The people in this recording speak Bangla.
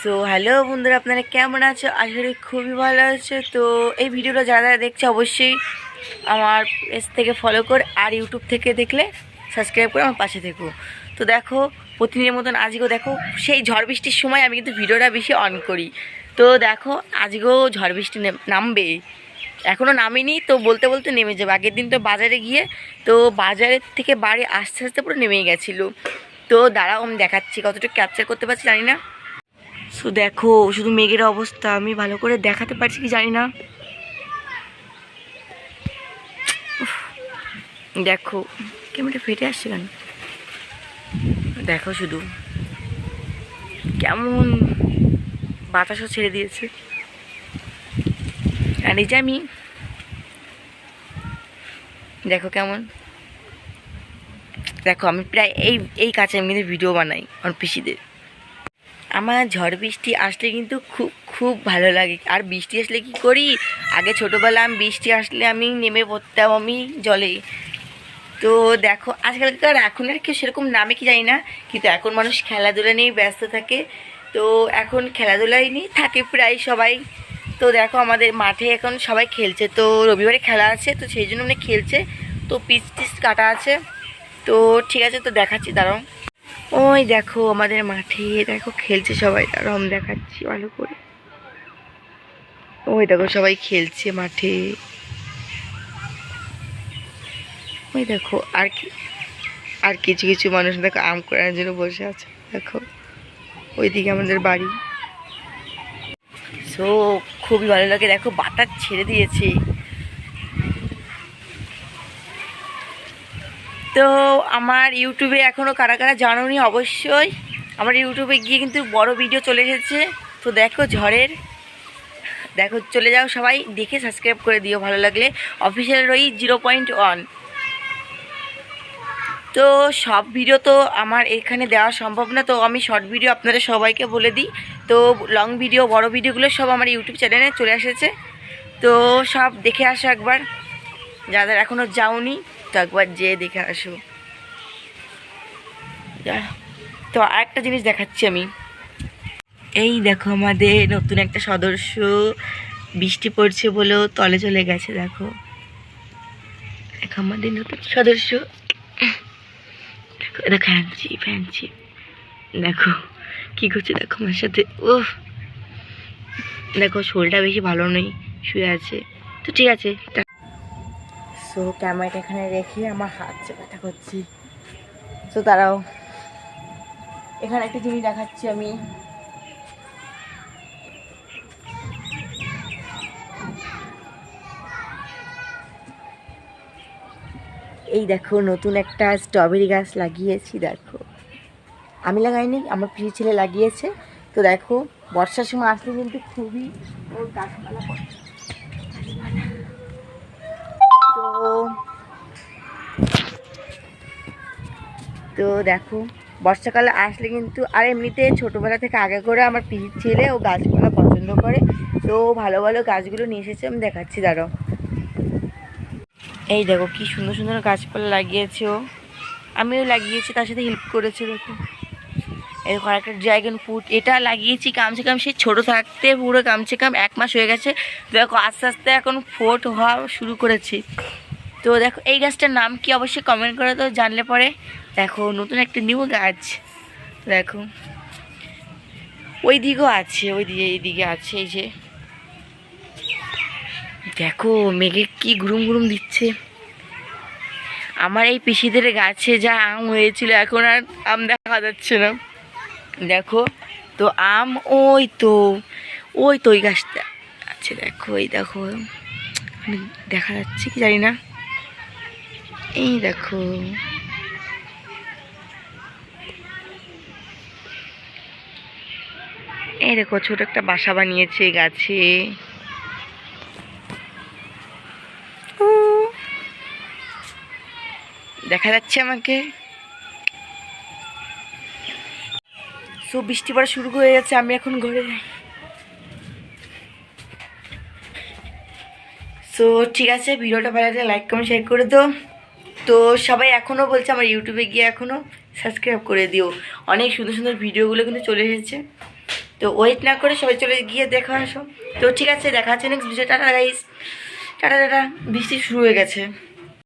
সো হ্যালো বন্ধুরা, আপনারা কেমন আছো? আশা করি খুবই ভালো আছে। তো এই ভিডিওটা যারা যারা দেখছে অবশ্যই আমার পেজ থেকে ফলো কর, আর ইউটিউব থেকে দেখলে সাবস্ক্রাইব করে আমার পাশে থেকো। তো দেখো, প্রতিদিনের মতন আজকেও দেখো সেই ঝড় বৃষ্টির সময় আমি কিন্তু ভিডিওটা বেশি অন করি। তো দেখো আজকেও ঝড় বৃষ্টি নামবে, এখনও নামেনি, তো বলতে বলতে নেমে যাবে। আগের দিন তো বাজারে গিয়ে, তো বাজারের থেকে বাড়ি আস্তে আস্তে পুরো নেমেই গেছিলো। তো দাঁড়াও আমি দেখাচ্ছি, কতটুকু ক্যাপচার করতে পারছি জানি না। সো দেখো শুধু মেঘের অবস্থা, আমি ভালো করে দেখাতে পারছি কি জানি না। দেখো ক্যামেরাটা ফেটে আসছে কেন, দেখো শুধু কেমন বাতাসও ছেড়ে দিয়েছে। আর এই যে আমি দেখো কেমন, দেখো আমি প্রায় এই কাছে আমি কিন্তু ভিডিও বানাই আমার পিসিদের। আমার ঝড় বৃষ্টি আসলে কিন্তু খুব খুব ভালো লাগে। আর বৃষ্টি আসলে কি করি, আগে ছোটোবেলা আমি বৃষ্টি আসলে আমি নেমে পড়তাম আমি জলে। তো দেখো আজকালকার এখন আর কেউ সেরকম নামে কি জানি না, কিন্তু এখন মানুষ খেলাধুলা নিয়েই ব্যস্ত থাকে। তো এখন খেলাধুলাই নিয়ে থাকে প্রায় সবাই। তো দেখো আমাদের মাঠে এখন সবাই খেলছে, তো রবিবারে খেলা আছে, তো সেই জন্য মানে খেলছে। তো পিচ টিচ কাটা আছে। তো ঠিক আছে, তো দেখাচ্ছি দাঁড়াও। ওই দেখো আমাদের মাঠে দেখো খেলছে সবাই, দাঁড়াও আমি দেখাচ্ছি ভালো করে। ওই দেখো সবাই খেলছে মাঠে, ওই দেখো। আর কিছু কিছু মানুষ দেখো আম করার জন্য বসে আছে, দেখো ওইদিকে আমাদের বাড়ি। সো খুবই ভালো লাগে, দেখো বাতাস ছেড়ে দিয়েছে। তো আমার ইউটিউবে এখনও কারা কারা জানোনি, অবশ্যই আমার ইউটিউবে গিয়ে কিন্তু বড় ভিডিও চলে এসেছে। তো দেখো ঝড়ের, দেখো চলে যাও সবাই দেখে সাবস্ক্রাইব করে দিও ভালো লাগলে। অফিসিয়াল রই 0.1। তো সব ভিডিও তো আমার এখানে দেওয়া সম্ভব না, তো আমি শর্ট ভিডিও আপনাদের সবাইকে বলে দিই। তো লং ভিডিও বড় ভিডিওগুলো সব আমার ইউটিউব চ্যানেলে চলে এসেছে। তো সব দেখে আসো একবার, যাদের এখনও যাওনি তো একবার যেয়ে দেখে আসো। তো আরেকটা জিনিস দেখাচ্ছি আমি, এই দেখো আমাদের নতুন একটা সদস্য, বৃষ্টি পড়ছে বলেও তলে চলে গেছে। দেখো দেখো আমাদের নতুন সদস্য, দেখো দেখো ফ্যান্সি ফ্যান্সি, দেখো কি করছে দেখো আমার সাথে। ও দেখো শরীরটা বেশি ভালো নেই, শুয়ে আছে। তো ঠিক আছে, সো ক্যামেরাটা এখানে রেখে আমার হাত ব্যথা করছি। তো তারাও এখানে একটা জিনিস দেখাচ্ছি আমি, এই দেখো নতুন একটা স্ট্রবেরি গাছ লাগিয়েছি। দেখো আমি লাগাইনি, আমার প্রিয় ছেলে লাগিয়েছে। তো দেখো বর্ষার সময় আসলে কিন্তু খুবই ওর গাছপালা পড়ে। তো দেখো বর্ষাকালে আসলে কিন্তু, আর এমনিতে ছোটোবেলা থেকে আগে করে আমার পিসির ছেলে ও গাছপালা পছন্দ করে। তো ভালো ভালো গাছগুলো নিয়ে এসেছে, আমি দেখাচ্ছি দাঁড়াও। এই দেখো কি সুন্দর সুন্দর গাছপালা লাগিয়েছে ও, আমিও লাগিয়েছি, তার সাথে হেল্প করেছে। দেখো এরকম একটা ড্রাগন ফ্রুট, এটা লাগিয়েছি কমসে কম সেই ছোটো থাকতে, পুরো কমসে কম 1 মাস হয়ে গেছে। দেখো আস্তে আস্তে এখন ফোট হওয়া শুরু করেছে। তো দেখো এই গাছটার নাম কি অবশ্যই কমেন্ট করে, তো জানলে পরে। দেখো নতুন একটা নিউ গাছ, দেখো ওই দিকেও আছে, ওই দিকে এইদিকে আছে। এই যে দেখো মেঘে কি গুরুম গুরুম দিচ্ছে। আমার এই পিসিদের গাছে যা আম হয়েছিল এখন আর আম দেখা যাচ্ছে না। দেখো তো আম ওই তো ওই গাছটা আছে, দেখো এই দেখো দেখা যাচ্ছে কি জানি না। এই দেখো এই দেখো ছোট একটা বাসা বানিয়েছে গাছে। দেখা যাচ্ছে আমাকে। সো বৃষ্টি পড়া শুরু হয়ে যাচ্ছে, আমি এখন ঘরে যাই। সো ঠিক আছে, ভিডিওটা ভালো লাগলে লাইক কমেন্ট শেয়ার করে দাও। তো সবাই এখনও বলছে আমার ইউটিউবে গিয়ে এখনও সাবস্ক্রাইব করে দিও, অনেক সুন্দর সুন্দর ভিডিওগুলো কিন্তু চলে এসেছে। তো ওয়েট না করে সবাই চলে গিয়ে দেখো আসো। তো ঠিক আছে, দেখা হচ্ছে next video. Tata guys, tata tata. বৃষ্টি শুরু হয়ে গেছে।